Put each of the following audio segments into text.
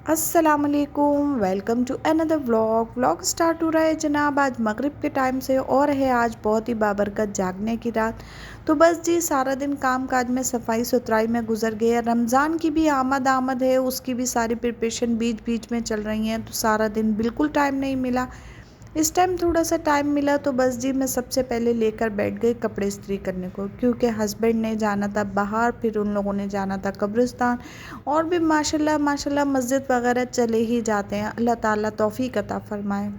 अस्सलामुअलैकुम, welcome to another vlog start हो रहा है जनाब आज मगरिब के टाइम से और है आज बहुत ही बाबरकत जागने की रात। तो बस जी सारा दिन काम काज में सफाई सुथराई में गुजर गया। रमज़ान की भी आमद है, उसकी भी सारी प्रिपरेशन बीच बीच में चल रही हैं, तो सारा दिन बिल्कुल टाइम नहीं मिला। इस टाइम थोड़ा सा टाइम मिला तो बस जी मैं सबसे पहले लेकर बैठ गई कपड़े इस्त्री करने को, क्योंकि हस्बैंड ने जाना था बाहर, फिर उन लोगों ने जाना था कब्रिस्तान। और भी माशाल्लाह माशाल्लाह मस्जिद वगैरह चले ही जाते हैं, अल्लाह ताला तौफीक अता फरमाए।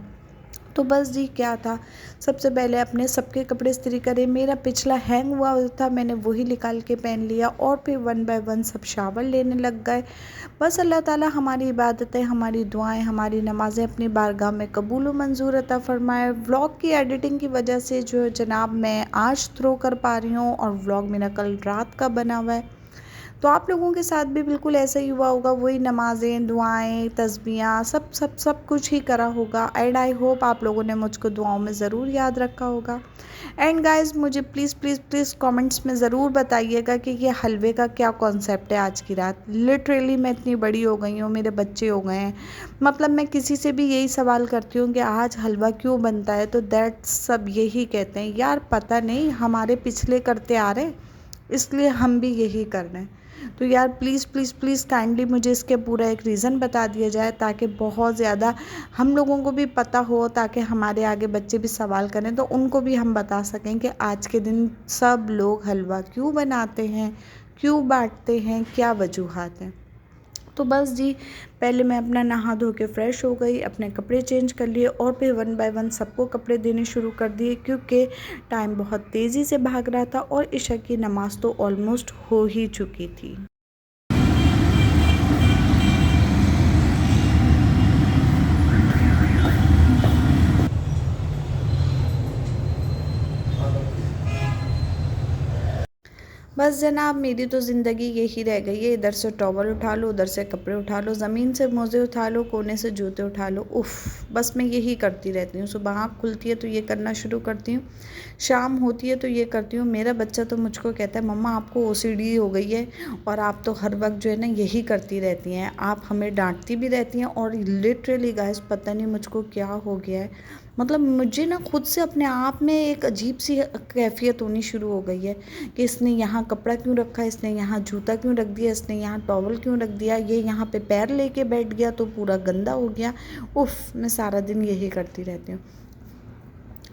तो बस जी क्या था, सबसे पहले अपने सबके कपड़े इस्त्री करे। मेरा पिछला हैंग हुआ था, मैंने वही निकाल के पहन लिया और फिर वन बाय वन सब शावर लेने लग गए। बस अल्लाह ताला हमारी इबादतें, हमारी दुआएं, हमारी नमाज़ें अपनी बारगाह में कबूल व मंजूर अता फरमाए। व्लॉग की एडिटिंग की वजह से जो है जनाब मैं आज थ्रो कर पा रही हूँ और व्लॉग मेरा कल रात का बना हुआ है। तो आप लोगों के साथ भी बिल्कुल ऐसा ही हुआ होगा, वही नमाज़ें, दुआएं, तस्बीहां, सब सब सब कुछ ही करा होगा। एंड आई होप आप लोगों ने मुझको दुआओं में ज़रूर याद रखा होगा। एंड गाइस मुझे प्लीज़ प्लीज़ प्लीज़ कमेंट्स में ज़रूर बताइएगा कि ये हलवे का क्या कॉन्सेप्ट है आज की रात। लिटरली मैं इतनी बड़ी हो गई हूँ, मेरे बच्चे हो गए हैं, मतलब मैं किसी से भी यही सवाल करती हूँ कि आज हलवा क्यों बनता है, तो दैट सब यही कहते हैं यार पता नहीं, हमारे पिछले करते आ रहे इसलिए हम भी यही कर रहे हैं। तो यार प्लीज़ प्लीज़ प्लीज़ काइंडली मुझे इसके पूरा एक रीज़न बता दिया जाए, ताकि बहुत ज़्यादा हम लोगों को भी पता हो, ताकि हमारे आगे बच्चे भी सवाल करें तो उनको भी हम बता सकें कि आज के दिन सब लोग हलवा क्यों बनाते हैं, क्यों बांटते हैं, क्या वजूहात हैं। तो बस जी पहले मैं अपना नहा धो के फ़्रेश हो गई, अपने कपड़े चेंज कर लिए और फिर वन बाय वन सबको कपड़े देने शुरू कर दिए, क्योंकि टाइम बहुत तेज़ी से भाग रहा था और इशा की नमाज़ तो ऑलमोस्ट हो ही चुकी थी। बस जनाब मेरी तो ज़िंदगी यही रह गई है, इधर से टॉवल उठा लो, उधर से कपड़े उठा लो, ज़मीन से मोज़े उठा लो, कोने से जूते उठा लो, उफ़ बस मैं यही करती रहती हूँ। सुबह आँख खुलती है तो ये करना शुरू करती हूँ, शाम होती है तो ये करती हूँ। मेरा बच्चा तो मुझको कहता है मम्मा आपको ओसीडी हो गई है और आप तो हर वक्त जो है ना यही करती रहती हैं, आप हमें डांटती भी रहती हैं। और लिटरली गाइस पता नहीं मुझको क्या हो गया है, मतलब मुझे ना खुद से अपने आप में एक अजीब सी कैफियत होनी शुरू हो गई है कि इसने यहाँ कपड़ा क्यों रखा, इसने यहाँ जूता क्यों रख दिया, इसने यहाँ टॉवल क्यों रख दिया, ये यहाँ पे पैर लेके बैठ गया तो पूरा गंदा हो गया। उफ़ मैं सारा दिन यही करती रहती हूँ।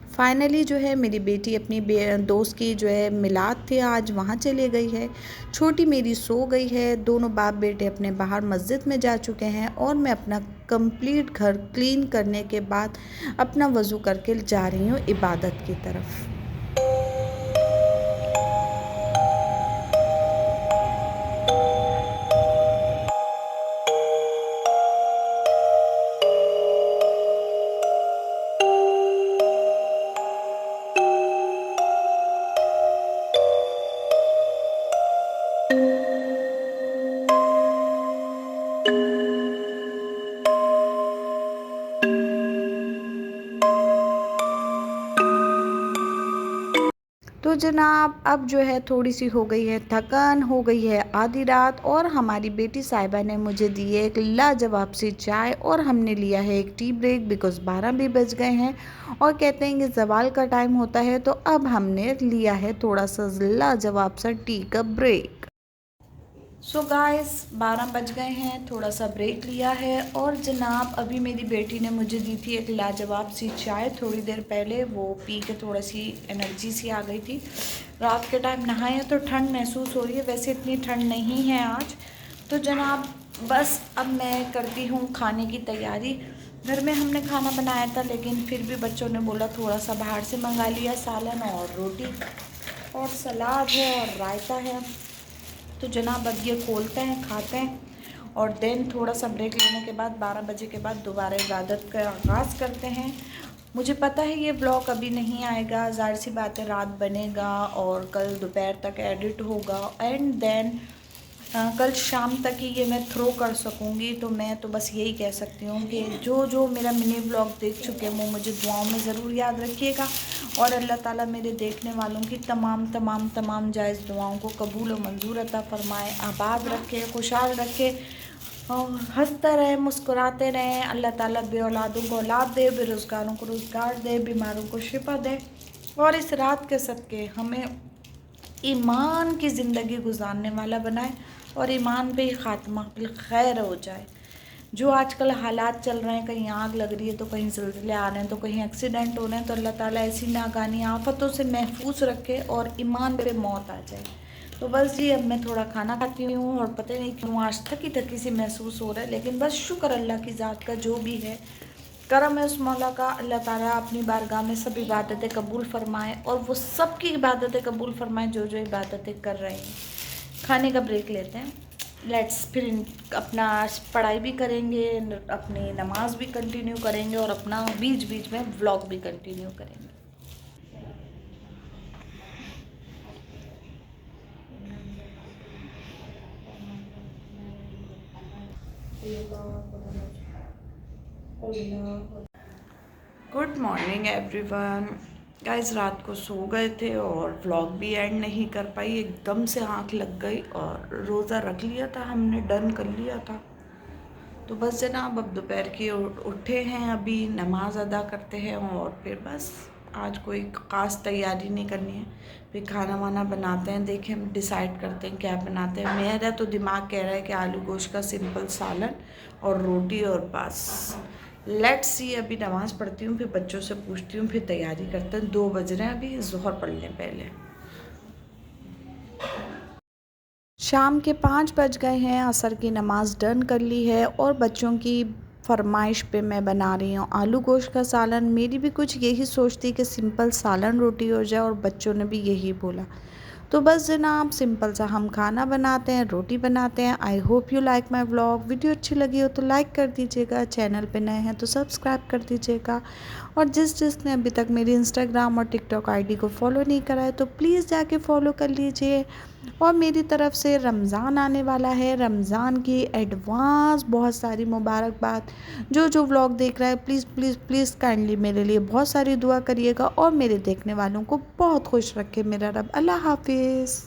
फाइनली जो है मेरी बेटी अपनी दोस्त की जो है मिलाद थे आज, वहाँ चले गई है। छोटी मेरी सो गई है, दोनों बाप बेटे अपने बाहर मस्जिद में जा चुके हैं और मैं अपना कंप्लीट घर क्लीन करने के बाद अपना वज़ू करके जा रही हूँ इबादत की तरफ। तो जनाब अब जो है थोड़ी सी हो गई है थकान, हो गई है आधी रात और हमारी बेटी साहिबा ने मुझे दी है एक लाजवाब सी चाय और हमने लिया है एक टी ब्रेक, बिकॉज़ 12 भी बज गए हैं और कहते हैं कि ज़वाल का टाइम होता है, तो अब हमने लिया है थोड़ा सा लाजवाब सा टी का ब्रेक। सो गाइस 12 बज गए हैं, थोड़ा सा ब्रेक लिया है और जनाब अभी मेरी बेटी ने मुझे दी थी एक लाजवाब सी चाय थोड़ी देर पहले, वो पी के थोड़ा सी एनर्जी सी आ गई थी। रात के टाइम नहाए तो ठंड महसूस हो रही है, वैसे इतनी ठंड नहीं है आज। तो जनाब बस अब मैं करती हूँ खाने की तैयारी। घर में हमने खाना बनाया था लेकिन फिर भी बच्चों ने बोला थोड़ा सा बाहर से मंगा लिया, सालन और रोटी और सलाद है और रायता है। तो जनाब अब ये खोलते हैं, खाते हैं और देन थोड़ा सा ब्रेक लेने के बाद 12 बजे के बाद दोबारा इबादत का आगाज़ करते हैं। मुझे पता है ये ब्लॉग अभी नहीं आएगा, ज़ाहिर सी बात है रात बनेगा और कल दोपहर तक एडिट होगा एंड देन कल शाम तक ही ये मैं थ्रो कर सकूँगी। तो मैं तो बस यही कह सकती हूँ कि जो जो मेरा मिनी ब्लॉग देख चुके हैं वो मुझे दुआओं में ज़रूर याद रखिएगा और अल्लाह ताला मेरे देखने वालों की तमाम जायज़ दुआओं को कबूल और मंजूर अता फ़रमाए, आबाद रखे, खुशहाल रखे। और हंसते रहें, मुस्कुराते रहें। अल्लाह ताला बेऔलादों को औलाद दे, बेरोज़गारों को रोज़गार दे, बीमारों को शिफा दे और इस रात के सदक़े हमें ईमान की ज़िंदगी गुजारने वाला बनाए और ईमान पे ही ख़ात्मा बिल खैर हो जाए। जो आजकल हालात चल रहे हैं, कहीं आग लग रही है तो कहीं ज़िलज़िले आ रहे हैं तो कहीं एक्सीडेंट हो रहे हैं, तो अल्लाह ताला ऐसी नाकानी आफ़तों से महफूज रखे और ईमान पे मौत आ जाए। तो बस जी, अब मैं थोड़ा खाना खाती हूँ और पता नहीं क्यों आज थकी सी महसूस हो रहा है, लेकिन बस शुक्र अल्लाह की ज़ात का, जो भी है करम है उस मौला का। अल्लाह ताला अपनी बारगाह में सब इबादतें कबूल फ़रमाए और वो सब की इबादतें कबूल फ़रमाए जो जो इबादतें कर रहे हैं। खाने का ब्रेक लेते हैं, लेट्स फिर अपना पढ़ाई भी करेंगे, अपनी नमाज भी कंटिन्यू करेंगे और अपना बीच बीच में व्लॉग भी कंटिन्यू करेंगे। Good morning everyone. गाइस, रात को सो गए थे और व्लॉग भी एंड नहीं कर पाई, एकदम से आँख लग गई और रोज़ा रख लिया था, हमने डन कर लिया था। तो बस जनाब, अब दोपहर के उठे हैं, अभी नमाज अदा करते हैं और फिर बस आज कोई ख़ास तैयारी नहीं करनी है। फिर खाना वाना बनाते हैं, देखें हम डिसाइड करते हैं क्या बनाते हैं। मेरा तो दिमाग कह रहा है कि आलू गोश्त का सिंपल सालन और रोटी और बस। लेट्स सी, अभी नमाज़ पढ़ती हूँ, फिर बच्चों से पूछती हूँ, फिर तैयारी करते हैं। 2 बज रहे हैं, अभी ज़ोहर पढ़ लें पहले। शाम के 5 बज गए हैं, असर की नमाज़ डन कर ली है और बच्चों की फरमाइश पे मैं बना रही हूँ आलू गोश्त का सालन। मेरी भी कुछ यही सोच थी कि सिंपल सालन रोटी हो जाए और बच्चों ने भी यही बोला। तो बस जनाब, सिंपल सा हम खाना बनाते हैं, रोटी बनाते हैं। I hope you like my vlog. Video अच्छी लगी हो तो लाइक कर दीजिएगा, चैनल पे नए हैं तो सब्सक्राइब कर दीजिएगा और जिसने अभी तक मेरी इंस्टाग्राम और टिकटॉक आईडी को फॉलो नहीं करा है तो प्लीज़ जाके फॉलो कर लीजिए। और मेरी तरफ से रमज़ान आने वाला है, रमज़ान की एडवांस बहुत सारी मुबारकबाद। जो जो व्लॉग देख रहा है, प्लीज़ प्लीज़ प्लीज़ काइंडली मेरे लिए बहुत सारी दुआ करिएगा और मेरे देखने वालों को बहुत खुश रखे मेरा रब। अल्लाह हाफिज़।